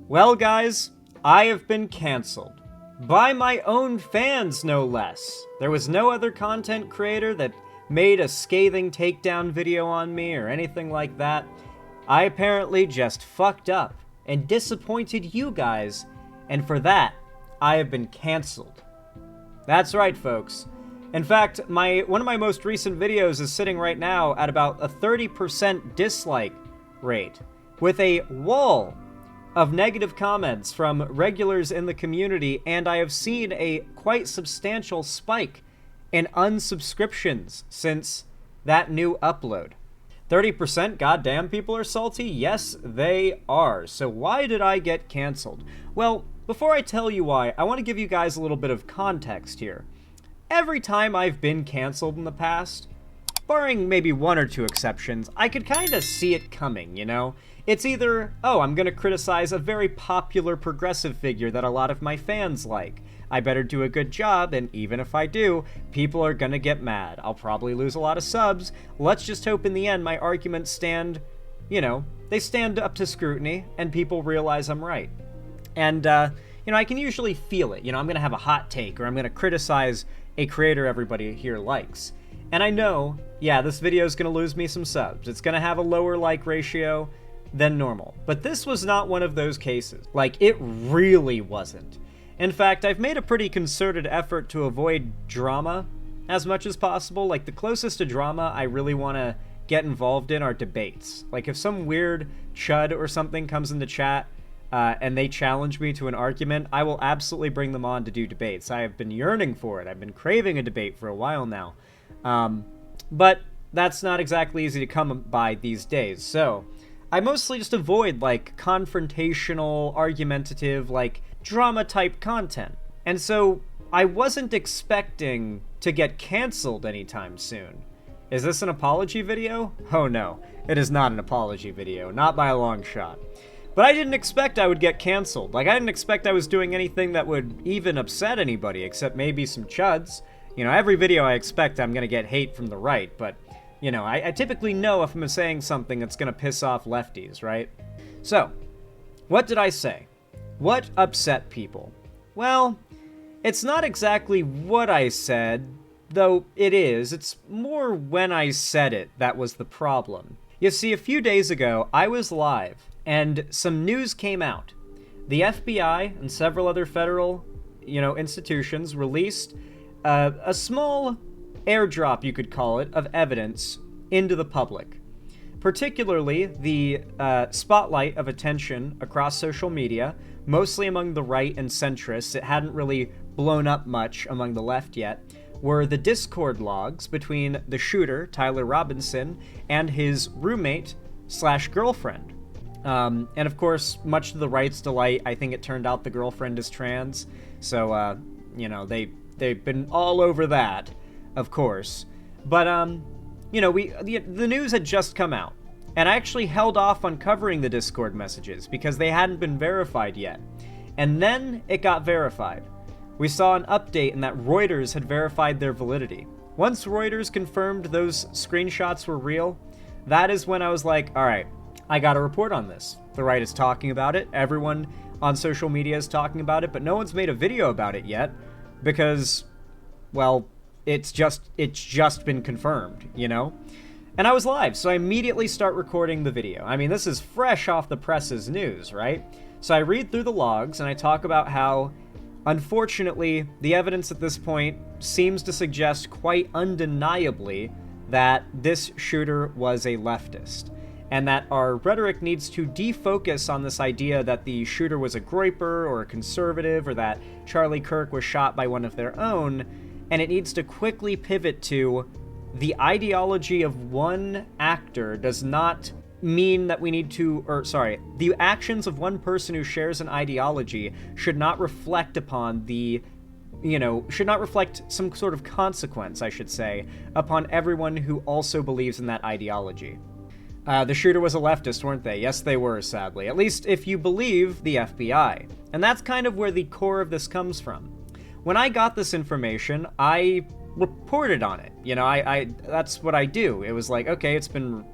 Well, guys, I have been cancelled. By my own fans, no less. There was no other content creator that made a scathing takedown video on me or anything like that. I apparently just fucked up and disappointed you guys, and for that, I have been cancelled. That's right, folks. In fact, one of my most recent videos is sitting right now at about a 30% dislike rate, with a wall of negative comments from regulars in the community, and I have seen a quite substantial spike in unsubscriptions since that new upload. 30%? Goddamn, people are salty? Yes, they are. So why did I get canceled? Well, before I tell you why, I want to give you guys a little bit of context here. Every time I've been canceled in the past, barring maybe one or two exceptions, I could kind of see it coming, you know? It's either, oh, I'm gonna criticize a very popular progressive figure that a lot of my fans like. I better do a good job, and even if I do, people are gonna get mad. I'll probably lose a lot of subs. Let's just hope in the end my arguments stand, they stand up to scrutiny, and people realize I'm right. And, I can usually feel it. I'm gonna have a hot take, or I'm gonna criticize a creator everybody here likes. And I know, yeah, this video is gonna lose me some subs. It's gonna have a lower like ratio than normal. But this was not one of those cases. Like, it really wasn't. In fact, I've made a pretty concerted effort to avoid drama as much as possible. Like, the closest to drama I really want to get involved in are debates. Like, if some weird chud or something comes into chat and they challenge me to an argument, I will absolutely bring them on to do debates. I have been yearning for it. I've been craving a debate for a while now. But that's not exactly easy to come by these days. So I mostly just avoid, like, confrontational, argumentative, like, drama-type content. And so I wasn't expecting to get canceled anytime soon. Is this an apology video? Oh no, it is not an apology video, not by a long shot. But I didn't expect I would get canceled. Like, I didn't expect I was doing anything that would even upset anybody, except maybe some chuds. Every video I expect I'm gonna get hate from the right, but I typically know if I'm saying something that's gonna piss off lefties, right? So, what did I say? What upset people? Well, it's not exactly what I said, though it is. It's more when I said it that was the problem. You see, a few days ago, I was live, and some news came out. The FBI and several other federal, institutions released a small airdrop, you could call it, of evidence into the public. Particularly the spotlight of attention across social media, mostly among the right and centrists. It hadn't really blown up much among the left yet, were the Discord logs between the shooter, Tyler Robinson, and his roommate/girlfriend. And of course, much to the right's delight, I think it turned out the girlfriend is trans. So, they've been all over that, of course. But, the news had just come out. And I actually held off on covering the Discord messages because they hadn't been verified yet. And then it got verified. We saw an update in that Reuters had verified their validity. Once Reuters confirmed those screenshots were real, that is when I was like, all right, I gotta report on this. The right is talking about it. Everyone on social media is talking about it, but no one's made a video about it yet because, well, it's just been confirmed, And I was live, so I immediately start recording the video. I mean, this is fresh off the press's news, right? So I read through the logs and I talk about how, unfortunately, the evidence at this point seems to suggest quite undeniably that this shooter was a leftist, and that our rhetoric needs to defocus on this idea that the shooter was a groyper or a conservative, or that Charlie Kirk was shot by one of their own, and it needs to quickly pivot to the ideology of one actor does not mean that we need to, the actions of one person who shares an ideology should not reflect upon should not reflect some sort of consequence, I should say, upon everyone who also believes in that ideology. The shooter was a leftist, weren't they? Yes, they were, sadly. At least if you believe the FBI. And that's kind of where the core of this comes from. When I got this information, I reported on it. I that's what I do. It was like, okay, it's been,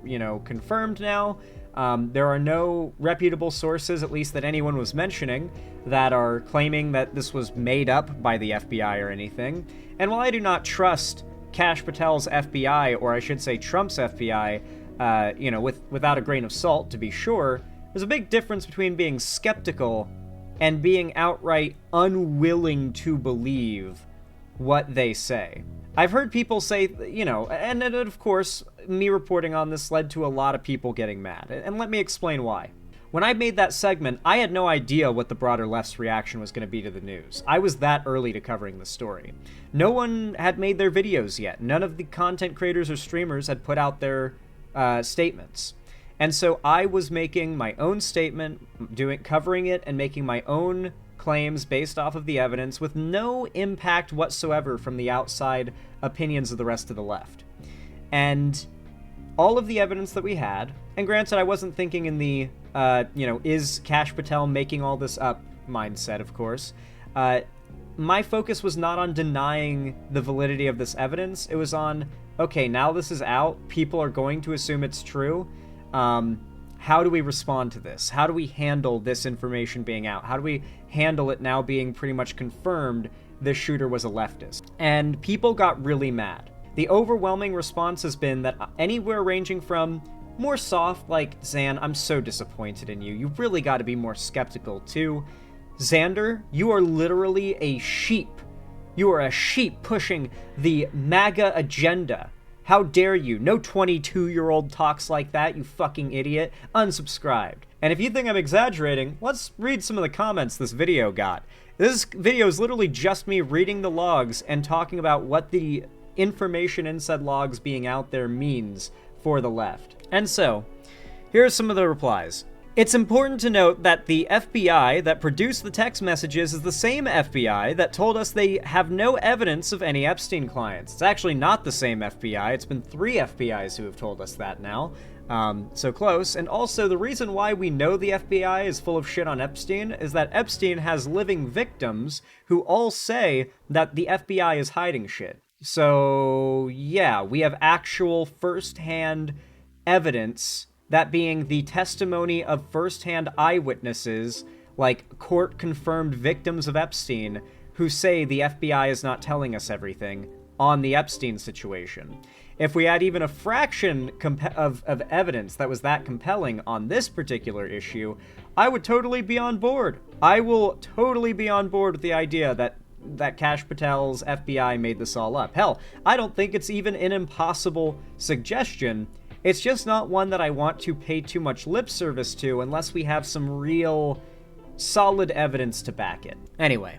confirmed now. There are no reputable sources, at least that anyone was mentioning, that are claiming that this was made up by the FBI or anything. And while I do not trust Kash Patel's FBI, or I should say Trump's FBI, without a grain of salt, to be sure, there's a big difference between being skeptical and being outright unwilling to believe what they say. I've heard people say, and of course, me reporting on this led to a lot of people getting mad. And let me explain why. When I made that segment, I had no idea what the broader left's reaction was going to be to the news. I was that early to covering the story. No one had made their videos yet. None of the content creators or streamers had put out their statements. And so I was making my own statement, covering it and making my own claims based off of the evidence with no impact whatsoever from the outside opinions of the rest of the left. And all of the evidence that we had, and granted I wasn't thinking in the, is Kash Patel making all this up mindset, of course, my focus was not on denying the validity of this evidence. It was on, okay, now this is out, people are going to assume it's true. How do we respond to this? How do we handle this information being out? How do we handle it now being pretty much confirmed this shooter was a leftist? And people got really mad. The overwhelming response has been that anywhere ranging from more soft, like, Zan, I'm so disappointed in you. You've really got to be more skeptical, too. Xander, you are literally a sheep. You are a sheep pushing the MAGA agenda. How dare you? No 22-year-old talks like that, you fucking idiot. Unsubscribed. And if you think I'm exaggerating, let's read some of the comments this video got. This video is literally just me reading the logs and talking about what the information in said logs being out there means for the left. And so, here are some of the replies. It's important to note that the FBI that produced the text messages is the same FBI that told us they have no evidence of any Epstein clients. It's actually not the same FBI. It's been 3 FBIs who have told us that now. So close. And also, the reason why we know the FBI is full of shit on Epstein is that Epstein has living victims who all say that the FBI is hiding shit. So, yeah, we have actual first-hand evidence, that being the testimony of first-hand eyewitnesses, like court-confirmed victims of Epstein, who say the FBI is not telling us everything on the Epstein situation. If we had even a fraction of evidence that was that compelling on this particular issue, I would totally be on board. I will totally be on board with the idea that Kash Patel's FBI made this all up. Hell, I don't think it's even an impossible suggestion. It's just not one that I want to pay too much lip service to unless we have some real solid evidence to back it. Anyway.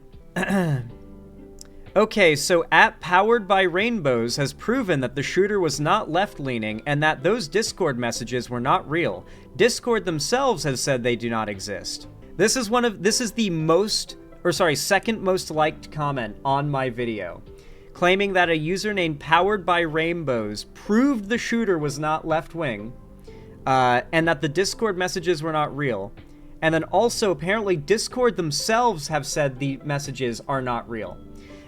Okay, so Powered by Rainbows has proven that the shooter was not left-leaning and that those Discord messages were not real. Discord themselves has said they do not exist. This is the second most liked comment on my video, claiming that a user named Powered by Rainbows proved the shooter was not left-wing, and that the Discord messages were not real. And then also, apparently, Discord themselves have said the messages are not real.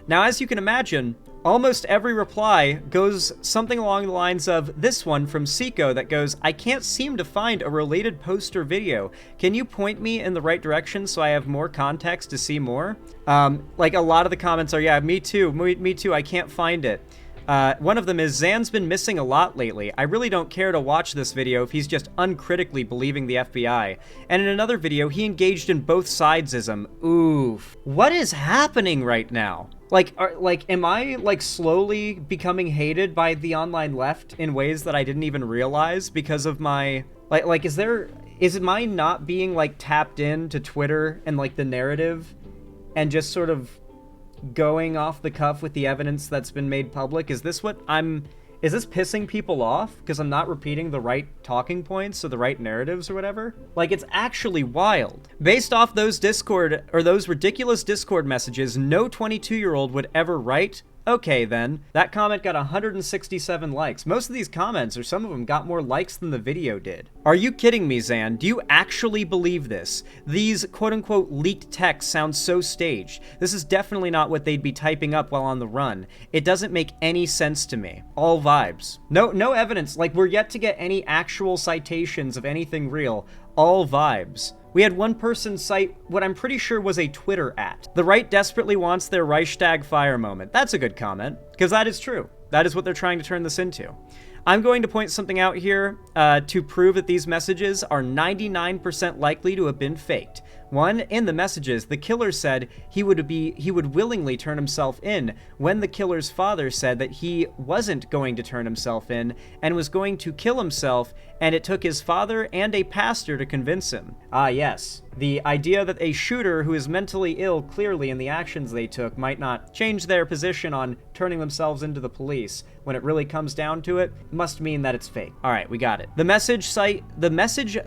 Now, as you can imagine, almost every reply goes something along the lines of this one from Seiko that goes, I can't seem to find a related post or video. Can you point me in the right direction so I have more context to see more? Like a lot of the comments are, yeah, me too, I can't find it. One of them is, Zan's been missing a lot lately. I really don't care to watch this video if he's just uncritically believing the FBI. And in another video, he engaged in both sidesism. Oof. What is happening right now? Am I, slowly becoming hated by the online left in ways that I didn't even realize because of my... is it my not being, tapped into Twitter and, the narrative and just sort of going off the cuff with the evidence that's been made public? Is this pissing people off because I'm not repeating the right talking points or the right narratives or whatever? It's actually wild. Based off those ridiculous Discord messages, no 22-year-old would ever write Okay then, that comment got 167 likes. Most of these comments, or some of them, got more likes than the video did. Are you kidding me, Zan? Do you actually believe this? These quote-unquote leaked texts sound so staged. This is definitely not what they'd be typing up while on the run. It doesn't make any sense to me. All vibes. No evidence, like we're yet to get any actual citations of anything real. All vibes. We had one person cite what I'm pretty sure was a Twitter @. The right desperately wants their Reichstag fire moment. That's a good comment, because that is true. That is what they're trying to turn this into. I'm going to point something out here to prove that these messages are 99% likely to have been faked. One, in the messages, the killer said he would willingly turn himself in when the killer's father said that he wasn't going to turn himself in and was going to kill himself, and it took his father and a pastor to convince him. Ah, yes. The idea that a shooter who is mentally ill clearly in the actions they took might not change their position on turning themselves into the police when it really comes down to it must mean that it's fake. All right, we got it. The message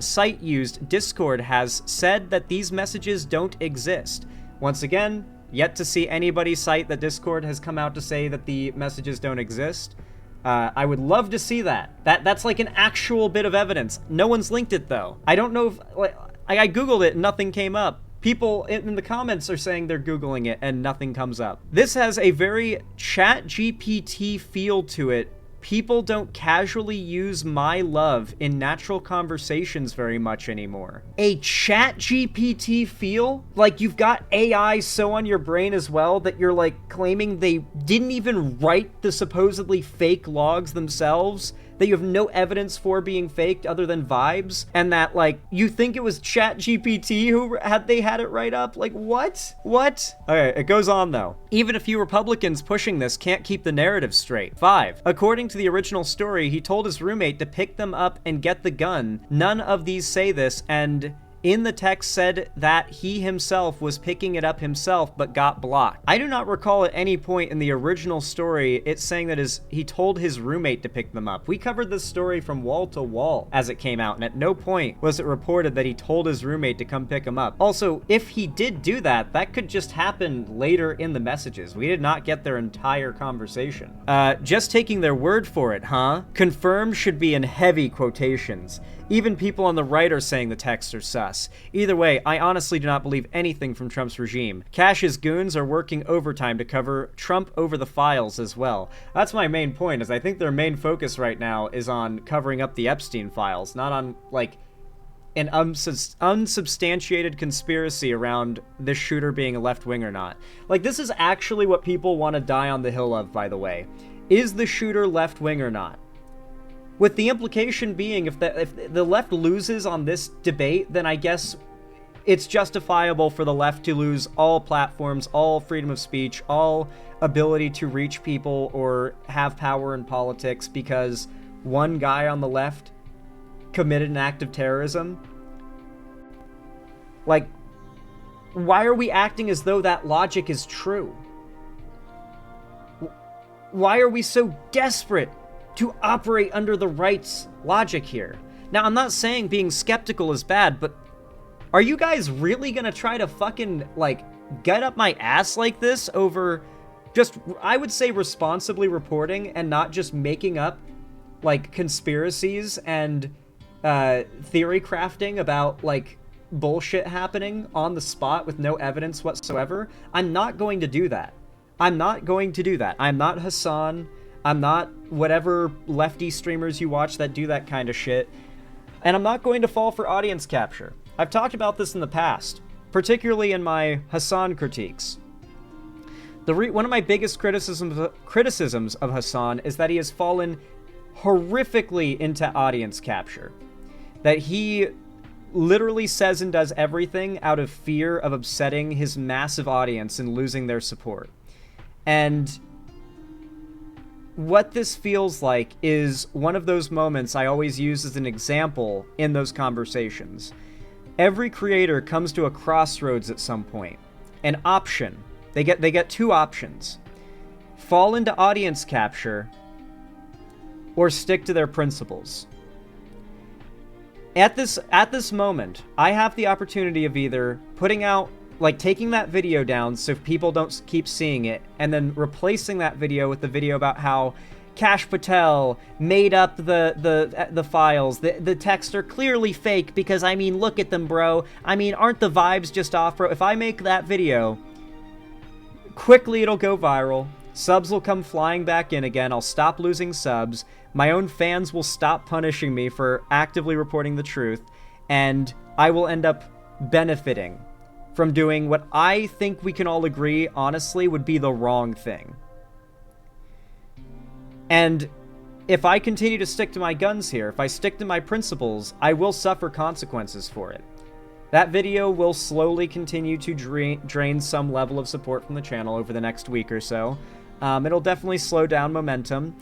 site used, Discord, has said that these messages don't exist. Once again, yet to see anybody cite that Discord has come out to say that the messages don't exist. I would love to see that. That's like an actual bit of evidence. No one's linked it though. I don't know if, like, I googled it and nothing came up. People in the comments are saying they're Googling it and nothing comes up. This has a very ChatGPT feel to it. People don't casually use my love in natural conversations very much anymore. A ChatGPT feel? Like you've got AI so on your brain as well that you're like claiming they didn't even write the supposedly fake logs themselves, that you have no evidence for being faked other than vibes, and that, like, you think it was ChatGPT who had it right up? Like, what? What? Okay, it goes on, though. Even a few Republicans pushing this can't keep the narrative straight. 5. According to the original story, he told his roommate to pick them up and get the gun. None of these say this, and in the text said that he himself was picking it up himself but got blocked. I do not recall at any point in the original story it saying that he told his roommate to pick them up. We covered this story from wall to wall as it came out, and at no point was it reported that he told his roommate to come pick him up. Also, if he did do that, that could just happen later in the messages. We did not get their entire conversation. Just taking their word for it, huh? Confirmed should be in heavy quotations. Even people on the right are saying the texts are sus. Either way, I honestly do not believe anything from Trump's regime. Cash's goons are working overtime to cover Trump over the files as well. That's my main point, is I think their main focus right now is on covering up the Epstein files, not on, like, an unsubstantiated conspiracy around this shooter being a left-wing or not. Like, this is actually what people want to die on the hill of, by the way. Is the shooter left-wing or not? With the implication being, if the left loses on this debate, then I guess it's justifiable for the left to lose all platforms, all freedom of speech, all ability to reach people or have power in politics because one guy on the left committed an act of terrorism. Like, why are we acting as though that logic is true? Why are we so desperate to operate under the right's logic here? Now, I'm not saying being skeptical is bad, but are you guys really gonna try to fucking, like, get up my ass like this over just, I would say, responsibly reporting and not just making up, like, conspiracies and theory crafting about, like, bullshit happening on the spot with no evidence whatsoever? I'm not going to do that. I'm not going to do that. I'm not Hassan. I'm not whatever lefty streamers you watch that do that kind of shit. And I'm not going to fall for audience capture. I've talked about this in the past, particularly in my Hassan critiques. One of my biggest criticisms of Hassan is that he has fallen horrifically into audience capture. That he literally says and does everything out of fear of upsetting his massive audience and losing their support. And what this feels like is one of those moments I always use as an example in those conversations. Every creator comes to a crossroads at some point. An option. They get two options. Fall into audience capture or stick to their principles. At this moment, I have the opportunity of either putting out like taking that video down so people don't keep seeing it, and then replacing that video with the video about how Kash Patel made up the files. The texts are clearly fake because, I mean, look at them, bro. I mean, aren't the vibes just off, bro? If I make that video, quickly it'll go viral. Subs will come flying back in again. I'll stop losing subs. My own fans will stop punishing me for actively reporting the truth, and I will end up benefiting from doing what I think we can all agree, honestly, would be the wrong thing. And if I continue to stick to my guns here, if I stick to my principles, I will suffer consequences for it. That video will slowly continue to drain some level of support from the channel over the next week or so. It'll definitely slow down momentum.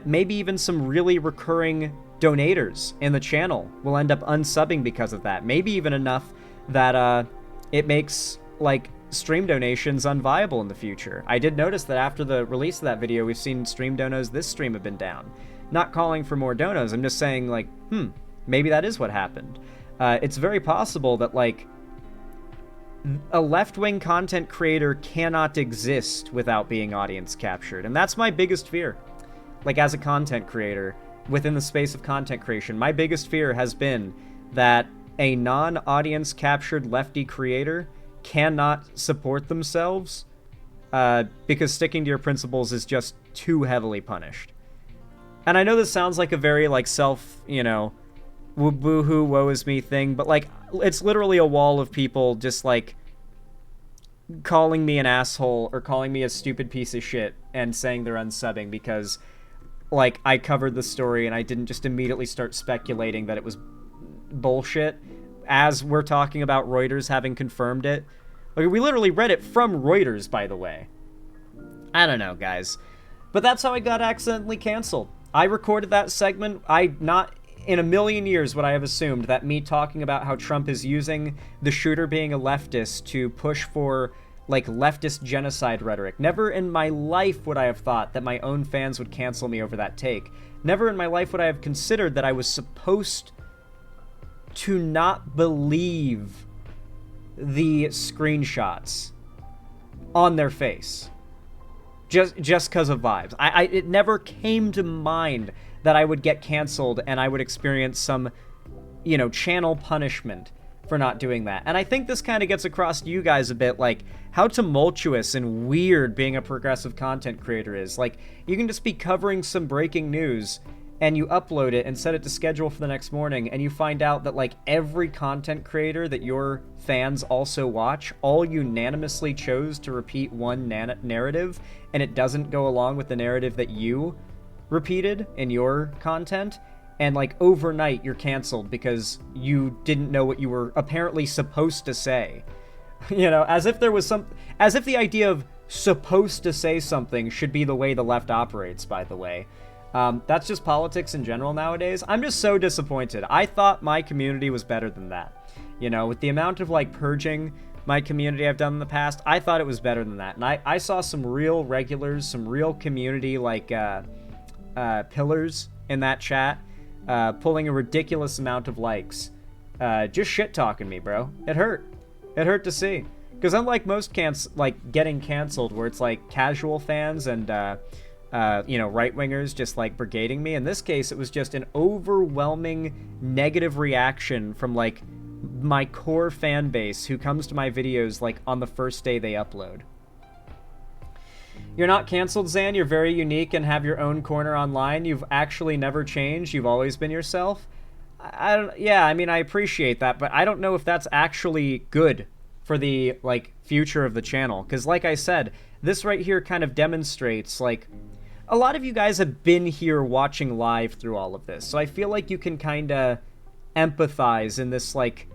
Maybe even some really recurring donators in the channel will end up unsubbing because of that. Maybe even enough that it makes, like, stream donations unviable in the future. I did notice that after the release of that video, we've seen stream donos this stream have been down. Not calling for more donos, I'm just saying, like, maybe that is what happened. It's very possible that, like, a left-wing content creator cannot exist without being audience captured, and that's my biggest fear. Like, as a content creator, within the space of content creation, my biggest fear has been that a non-audience captured lefty creator cannot support themselves because sticking to your principles is just too heavily punished. And I know this sounds like a very, like, self, you know, boo-hoo, woe is me thing, but, like, it's literally a wall of people just, like, calling me an asshole or calling me a stupid piece of shit and saying they're unsubbing because, like, I covered the story and I didn't just immediately start speculating that it was bullshit as we're talking about Reuters having confirmed it. Like, we literally read it from Reuters, by the way. I don't know, guys. But that's how I got accidentally canceled. I recorded that segment. Not in a million years would I have assumed that me talking about how Trump is using the shooter being a leftist to push for, like, leftist genocide rhetoric. Never in my life would I have thought that my own fans would cancel me over that take. Never in my life would I have considered that I was supposed to not believe the screenshots on their face just because of vibes. It never came to mind that I would get canceled and I would experience some, you know, channel punishment for not doing that. And I think this kind of gets across to you guys a bit, like, how tumultuous and weird being a progressive content creator is. Like, you can just be covering some breaking news and you upload it and set it to schedule for the next morning, and you find out that, like, every content creator that your fans also watch all unanimously chose to repeat one narrative, and it doesn't go along with the narrative that you repeated in your content, and, like, overnight you're canceled because you didn't know what you were apparently supposed to say. You know, as if the idea of supposed to say something should be the way the left operates, by the way. That's just politics in general nowadays. I'm just so disappointed. I thought my community was better than that. You know, with the amount of, like, purging my community I've done in the past, I thought it was better than that. And I saw some real regulars, some real community, like, pillars in that chat, pulling a ridiculous amount of likes. Just shit-talking me, bro. It hurt. It hurt to see. Because unlike most getting canceled, where it's, like, casual fans and, you know, right-wingers just, like, brigading me. In this case, it was just an overwhelming negative reaction from, like, my core fan base who comes to my videos, like, on the first day they upload. You're not canceled, Zan. You're very unique and have your own corner online. You've actually never changed. You've always been yourself. Yeah, I mean, I appreciate that, but I don't know if that's actually good for the, like, future of the channel. Because, like I said, this right here kind of demonstrates, like, a lot of you guys have been here watching live through all of this, so I feel like you can kind of empathize in this, like,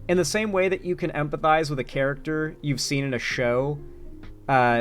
in the same way that you can empathize with a character you've seen in a show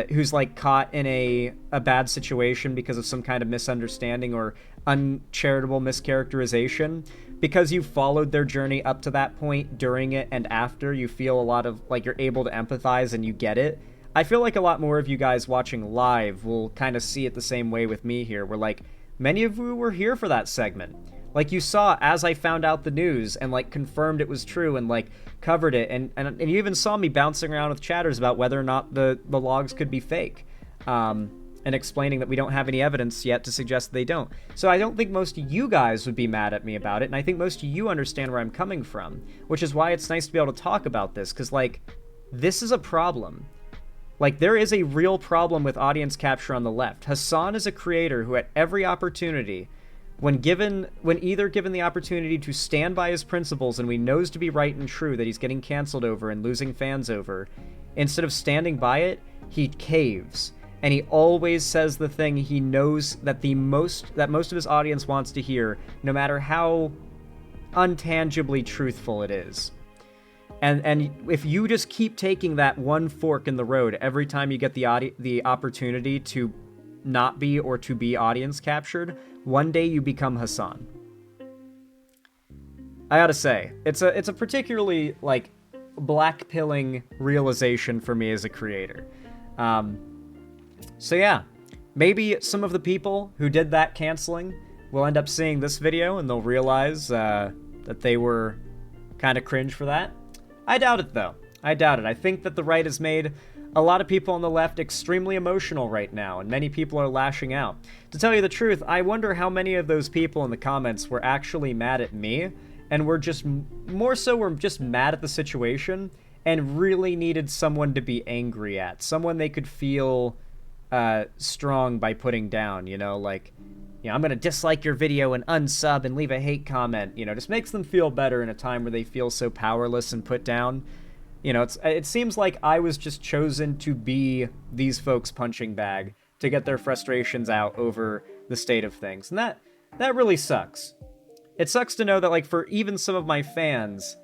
who's, like, caught in a bad situation because of some kind of misunderstanding or uncharitable mischaracterization. Because you've followed their journey up to that point, during it, and after, you feel a lot of, like, you're able to empathize and you get it. I feel like a lot more of you guys watching live will kind of see it the same way with me here, where, like, many of you were here for that segment. Like, you saw as I found out the news and, like, confirmed it was true and, like, covered it. And you even saw me bouncing around with chatters about whether or not the logs could be fake. And explaining that we don't have any evidence yet to suggest they don't. So I don't think most of you guys would be mad at me about it, and I think most of you understand where I'm coming from, which is why it's nice to be able to talk about this, because, like, this is a problem. Like, there is a real problem with audience capture on the left. Hassan is a creator who at every opportunity, when either given the opportunity to stand by his principles and we knows to be right and true that he's getting canceled over and losing fans over, instead of standing by it, he caves. And he always says the thing he knows that most of his audience wants to hear, no matter how untangibly truthful it is. And if you just keep taking that one fork in the road every time you get the opportunity to not be or to be audience captured, one day you become Hassan. I gotta say, it's a particularly, like, black-pilling realization for me as a creator. So yeah, maybe some of the people who did that canceling will end up seeing this video and they'll realize that they were kind of cringe for that. I doubt it, though. I doubt it. I think that the right has made a lot of people on the left extremely emotional right now, and many people are lashing out. To tell you the truth, I wonder how many of those people in the comments were actually mad at me, and were just were just mad at the situation, and really needed someone to be angry at. Someone they could feel strong by putting down, you know, like, you know, I'm gonna dislike your video and unsub and leave a hate comment, you know, just makes them feel better in a time where they feel so powerless and put down. You know, it seems like I was just chosen to be these folks' punching bag to get their frustrations out over the state of things, and that really sucks. It sucks to know that, like, for even some of my fans,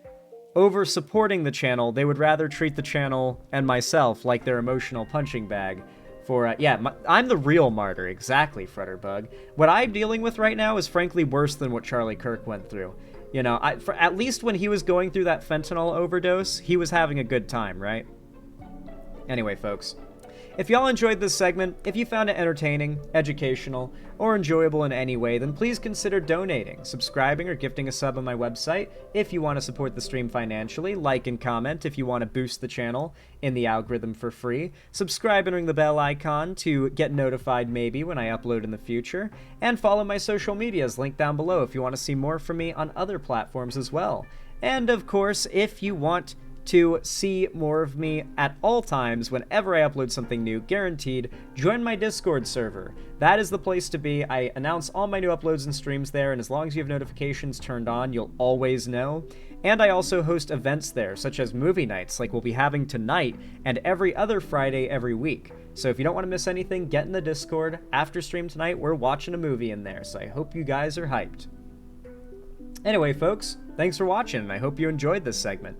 over supporting the channel, they would rather treat the channel and myself like their emotional punching bag. I'm the real martyr, exactly, Frutterbug. What I'm dealing with right now is frankly worse than what Charlie Kirk went through. You know, at least when he was going through that fentanyl overdose, he was having a good time, right? Anyway, folks, if y'all enjoyed this segment, if you found it entertaining, educational, or enjoyable in any way, then please consider donating, subscribing, or gifting a sub on my website if you want to support the stream financially, like and comment if you want to boost the channel in the algorithm for free, subscribe and ring the bell icon to get notified maybe when I upload in the future, and follow my social medias linked down below if you want to see more from me on other platforms as well. And of course, if you want to see more of me at all times whenever I upload something new, guaranteed, join my Discord server. That is the place to be. I announce all my new uploads and streams there, and as long as you have notifications turned on, you'll always know. And I also host events there, such as movie nights, like we'll be having tonight, and every other Friday every week. So if you don't want to miss anything, get in the Discord. After stream tonight, we're watching a movie in there, so I hope you guys are hyped. Anyway, folks, thanks for watching, and I hope you enjoyed this segment.